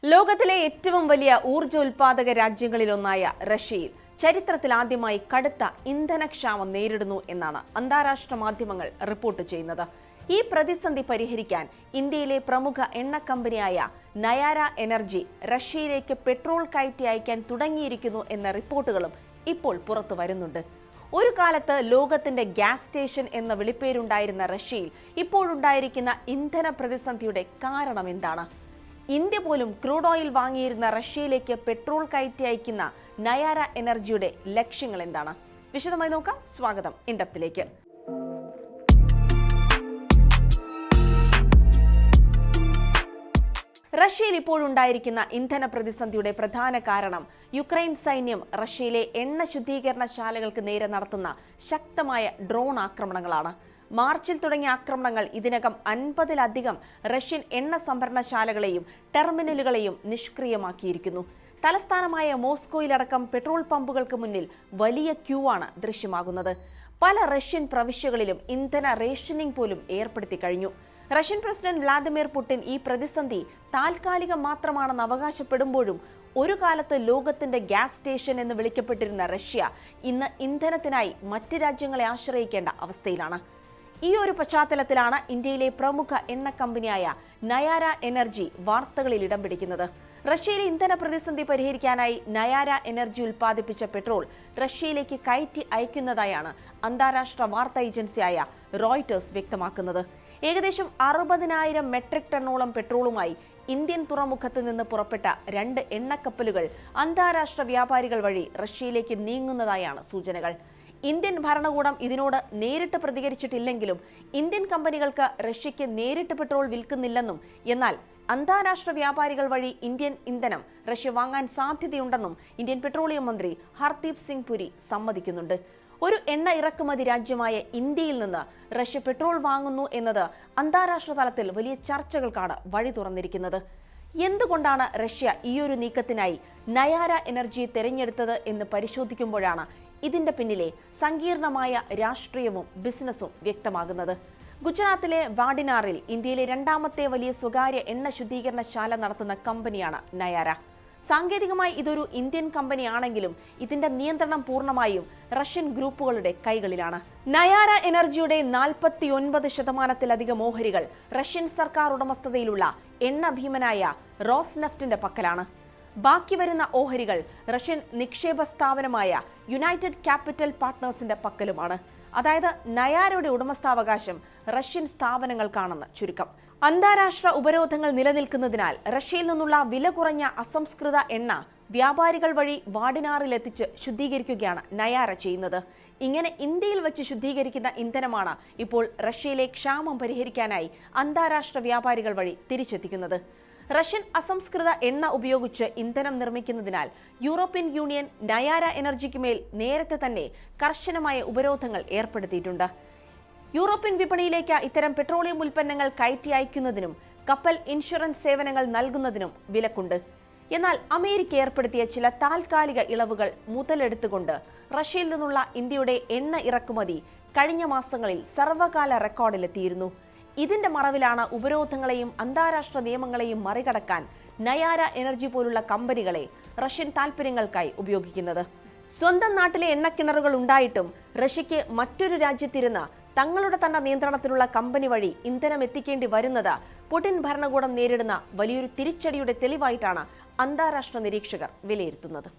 ലോകത്തിലെ ഏറ്റവും വലിയ ഊർജ്ജോൽപാദക രാജ്യങ്ങളിലൊന്നായ റഷ്യയിൽ ചരിത്രത്തിൽ ആദ്യമായി കടുത്ത ഇന്ധനക്ഷാമം നേരിടുന്നു എന്നാണ് അന്താരാഷ്ട്ര മാധ്യമങ്ങൾ റിപ്പോർട്ട് ചെയ്യുന്നത്. ഈ പ്രതിസന്ധി പരിഹരിക്കാൻ ഇന്ത്യയിലെ പ്രമുഖ എണ്ണ കമ്പനിയായ നയാര എനർജി റഷ്യയിലേക്ക് പെട്രോൾ കയറ്റി അയക്കാൻ തുടങ്ങിയിരിക്കുന്നു എന്ന റിപ്പോർട്ടുകളും ഇപ്പോൾ പുറത്തു വരുന്നുണ്ട്. ഒരു കാലത്ത് ലോകത്തിന്റെ ഗ്യാസ് സ്റ്റേഷൻ എന്ന വിളിപ്പേരുണ്ടായിരുന്ന റഷ്യയിൽ ഇപ്പോഴുണ്ടായിരിക്കുന്ന ഇന്ധന പ്രതിസന്ധിയുടെ കാരണം എന്താണ്? ഇന്ത്യ പോലും ക്രൂഡ് ഓയിൽ വാങ്ങിയിരുന്ന റഷ്യയിലേക്ക് പെട്രോൾ കയറ്റി അയക്കുന്ന നയാര എനർജിയുടെ ലക്ഷ്യങ്ങൾ എന്താണ്? വിശദമായി നോക്കാം. സ്വാഗതം ഇൻഡെപ്തിലേക്ക്. റഷ്യയിൽ ഇപ്പോഴുണ്ടായിരിക്കുന്ന ഇന്ധന പ്രതിസന്ധിയുടെ പ്രധാന കാരണം യുക്രൈൻ സൈന്യം റഷ്യയിലെ എണ്ണ ശുദ്ധീകരണശാലകൾക്ക് നേരെ നടത്തുന്ന ശക്തമായ ഡ്രോൺ ആക്രമണങ്ങളാണ്. മാർച്ചിൽ തുടങ്ങിയ ആക്രമണങ്ങൾ ഇതിനകം 50-ലധികം റഷ്യൻ എണ്ണ സംഭരണശാലകളെയും ടെർമിനലുകളെയും നിഷ്ക്രിയമാക്കിയിരിക്കുന്നു. തലസ്ഥാനമായ മോസ്കോയിലടക്കം പെട്രോൾ പമ്പുകൾക്ക് മുന്നിൽ വലിയ ക്യൂ ആണ് ദൃശ്യമാകുന്നത്. പല റഷ്യൻ പ്രവിശ്യകളിലും ഇന്ധന റേഷനിംഗ് പോലും ഏർപ്പെടുത്തി കഴിഞ്ഞു. റഷ്യൻ പ്രസിഡന്റ് വ്ളാദിമിർ പുടിൻ ഈ പ്രതിസന്ധി താൽക്കാലികം മാത്രമാണെന്ന് അവകാശപ്പെടുമ്പോഴും ഒരു കാലത്ത് ലോകത്തിന്റെ ഗ്യാസ് സ്റ്റേഷൻ എന്ന് വിളിക്കപ്പെട്ടിരുന്ന റഷ്യ ഇന്ന് ഇന്ധനത്തിനായി മറ്റ് രാജ്യങ്ങളെ ആശ്രയിക്കേണ്ട അവസ്ഥയിലാണ്. ഈ ഒരു പശ്ചാത്തലത്തിലാണ് ഇന്ത്യയിലെ പ്രമുഖ എണ്ണ കമ്പനിയായ നയാര എനർജി വാർത്തകളിൽ ഇടം പിടിക്കുന്നത്. റഷ്യയിലെ ഇന്ധന പ്രതിസന്ധി പരിഹരിക്കാനായി നയാര എനർജി ഉൽപ്പാദിപ്പിച്ച പെട്രോൾ റഷ്യയിലേക്ക് കയറ്റി അയക്കുന്നതായാണ് അന്താരാഷ്ട്ര വാർത്താ ഏജൻസിയായ റോയിട്ടേഴ്സ് വ്യക്തമാക്കുന്നത്. ഏകദേശം 60,000 മെട്രിക് ടണ്ണോളം പെട്രോളുമായി ഇന്ത്യൻ തുറമുഖത്ത് നിന്ന് പുറപ്പെട്ട 2 എണ്ണക്കപ്പലുകൾ അന്താരാഷ്ട്ര വ്യാപാരികൾ വഴി റഷ്യയിലേക്ക് നീങ്ങുന്നതായാണ് സൂചനകൾ. ഇന്ത്യൻ ഭരണകൂടം ഇതിനോട് നേരിട്ട് പ്രതികരിച്ചിട്ടില്ലെങ്കിലും ഇന്ത്യൻ കമ്പനികൾക്ക് റഷ്യയ്ക്ക് നേരിട്ട് പെട്രോൾ വിൽക്കുന്നില്ലെന്നും എന്നാൽ അന്താരാഷ്ട്ര വ്യാപാരികൾ വഴി ഇന്ത്യൻ ഇന്ധനം റഷ്യ വാങ്ങാൻ സാധ്യതയുണ്ടെന്നും ഇന്ത്യൻ പെട്രോളിയം മന്ത്രി ഹർദീപ് സിംഗ് പുരി സമ്മതിക്കുന്നുണ്ട്. ഒരു എണ്ണ ഇറക്കുമതി രാജ്യമായ ഇന്ത്യയിൽ നിന്ന് റഷ്യ പെട്രോൾ വാങ്ങുന്നു എന്നത് അന്താരാഷ്ട്ര തലത്തിൽ വലിയ ചർച്ചകൾക്കാണ് വഴി തുറന്നിരിക്കുന്നത്. എന്തുകൊണ്ടാണ് റഷ്യ ഈയൊരു നീക്കത്തിനായി നയാര എനർജിയെ തെരഞ്ഞെടുത്തത് എന്ന് പരിശോധിക്കുമ്പോഴാണ് ഇതിന്റെ പിന്നിലെ സങ്കീർണമായ രാഷ്ട്രീയവും ബിസിനസ്സും വ്യക്തമാകുന്നത്. ഗുജറാത്തിലെ വാഡിനാറിൽ ഇന്ത്യയിലെ 2ാമത്തെ വലിയ സ്വകാര്യ എണ്ണ ശുദ്ധീകരണശാല നടത്തുന്ന കമ്പനിയാണ് നയാര. സാങ്കേതികമായി ഇതൊരു ഇന്ത്യൻ കമ്പനിയാണെങ്കിലും ഇതിന്റെ നിയന്ത്രണം പൂർണ്ണമായും റഷ്യൻ ഗ്രൂപ്പുകളുടെ കൈകളിലാണ്. നയാര എനർജിയുടെ 49% ഓഹരികൾ റഷ്യൻ സർക്കാർ ഉടമസ്ഥതയിലുള്ള എണ്ണ ഭീമനായ റോസ്നെഫ്റ്റിന്റെ പക്കലാണ്. ബാക്കി വരുന്ന ഓഹരികൾ റഷ്യൻ നിക്ഷേപ സ്ഥാപനമായ യുണൈറ്റഡ് ക്യാപിറ്റൽ പാർട്ട്നേഴ്സിന്റെ പക്കലുമാണ്. അതായത് നയാരയുടെ ഉടമസ്ഥാവകാശം റഷ്യൻ സ്ഥാപനങ്ങൾക്കാണെന്ന് ചുരുക്കം. അന്താരാഷ്ട്ര ഉപരോധങ്ങൾ നിലനിൽക്കുന്നതിനാൽ റഷ്യയിൽ നിന്നുള്ള വില കുറഞ്ഞ അസംസ്കൃത എണ്ണ വ്യാപാരികൾ വഴി വാഡിനാറിലെത്തിച്ച് ശുദ്ധീകരിക്കുകയാണ് നയാര ചെയ്യുന്നത്. ഇങ്ങനെ ഇന്ത്യയിൽ വെച്ച് ശുദ്ധീകരിക്കുന്ന ഇന്ധനമാണ് ഇപ്പോൾ റഷ്യയിലെ ക്ഷാമം പരിഹരിക്കാനായി അന്താരാഷ്ട്ര വ്യാപാരികൾ വഴി തിരിച്ചെത്തിക്കുന്നത്. റഷ്യൻ അസംസ്കൃത എണ്ണ ഉപയോഗിച്ച് ഇന്ധനം നിർമ്മിക്കുന്നതിനാൽ യൂറോപ്യൻ യൂണിയൻ നയാര എനർജിക്ക് മേൽ നേരത്തെ തന്നെ കർശനമായ ഉപരോധങ്ങൾ ഏർപ്പെടുത്തിയിട്ടുണ്ട്. യൂറോപ്യൻ വിപണിയിലേക്ക് ഇത്തരം പെട്രോളിയം ഉൽപ്പന്നങ്ങൾ കയറ്റി അയക്കുന്നതിനും കപ്പൽ ഇൻഷുറൻസ് സേവനങ്ങൾ നൽകുന്നതിനും വിലക്കുണ്ട്. എന്നാൽ അമേരിക്ക ഏർപ്പെടുത്തിയ ചില താൽക്കാലിക ഇളവുകൾ മുതലെടുത്തുകൊണ്ട് റഷ്യയിൽ നിന്നുള്ള ഇന്ത്യയുടെ എണ്ണ ഇറക്കുമതി കഴിഞ്ഞ മാസങ്ങളിൽ സർവകാല റെക്കോർഡിലെത്തിയിരുന്നു. ഇതിന്റെ മറവിലാണ് ഉപരോധങ്ങളെയും അന്താരാഷ്ട്ര നിയമങ്ങളെയും മറികടക്കാൻ നയാര എനർജി പോലുള്ള കമ്പനികളെ റഷ്യൻ താൽപര്യങ്ങൾക്കായി ഉപയോഗിക്കുന്നത്. സ്വന്തം നാട്ടിലെ എണ്ണക്കിണറുകൾ ഉണ്ടായിട്ടും റഷ്യയ്ക്ക് മറ്റൊരു രാജ്യത്തിരുന്ന് തങ്ങളുടെ തന്നെ നിയന്ത്രണത്തിലുള്ള കമ്പനി വഴി ഇന്ധനം എത്തിക്കേണ്ടി വരുന്നത് പുടിൻ ഭരണകൂടം നേരിടുന്ന വലിയൊരു തിരിച്ചടിയുടെ തെളിവായിട്ടാണ് അന്താരാഷ്ട്ര നിരീക്ഷകർ വിലയിരുത്തുന്നത്.